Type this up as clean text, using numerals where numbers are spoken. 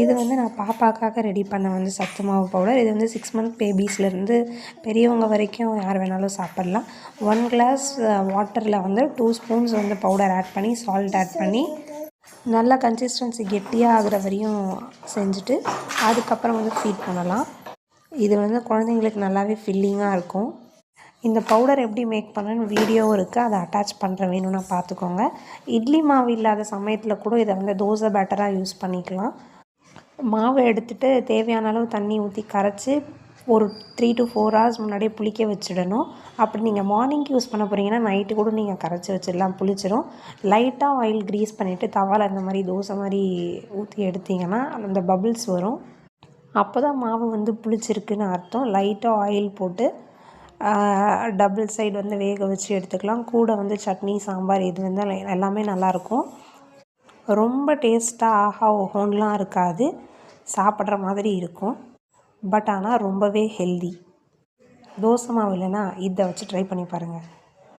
இது வந்து நான் பாப்பாக்காக ரெடி பண்ண சத்து மாவு பவுடர். இது 6 மந்த் பேபிஸ்லேருந்து பெரியவங்க வரைக்கும் யார் வேணாலும் சாப்பிட்லாம். 1 கிளாஸ் வாட்டரில் 2 ஸ்பூன்ஸ் பவுடர் ஆட் பண்ணி, சால்ட் ஆட் பண்ணி, நல்லா கன்சிஸ்டன்சி கெட்டியாக ஆகிற வரையும் செஞ்சுட்டு அதுக்கப்புறம் ஃபீட் பண்ணலாம். இது குழந்தைங்களுக்கு நல்லாவே ஃபில்லிங்காக இருக்கும். இந்த பவுடர் எப்படி மேக் பண்ணணும்னு வீடியோவும் இருக்குது, அதை அட்டாச் பண்ணுறேன், வேணும்னா பார்த்துக்கோங்க. இட்லி மாவு இல்லாத சமயத்தில் கூட இதை தோசை பேட்டராக யூஸ் பண்ணிக்கலாம். மாவை எடுத்துகிட்டு தேவையான அளவு தண்ணி ஊற்றி கரைச்சி ஒரு 3 to 4 hours முன்னாடியே புளிக்க வச்சிடணும். அப்படி நீங்கள் மார்னிங்க்கு யூஸ் பண்ண போகிறீங்கன்னா நைட்டு கூட நீங்கள் கரைச்சி வச்சிடலாம், புளிச்சிடும். லைட்டாக ஆயில் க்ரீஸ் பண்ணிவிட்டு தவாவில் இந்த மாதிரி தோசை மாதிரி ஊற்றி எடுத்திங்கன்னா அந்த பபிள்ஸ் வரும். அப்போ தான் மாவு புளிச்சிருக்குன்னு அர்த்தம். லைட்டாக ஆயில் போட்டு டபுள் சைடு வேக வச்சு எடுத்துக்கலாம். கூட சட்னி, சாம்பார் இது எல்லாமே நல்லாயிருக்கும். ரொம்ப டேஸ்ட்டாக ஆஹா ஓஹோன்லாம் இருக்காது, சாப்பிட்ற மாதிரி இருக்கும். பட் ஆனால் ரொம்பவே ஹெல்தி. தோசை மாவு இல்லைன்னா இதை வச்சு ட்ரை பண்ணி பாருங்கள்.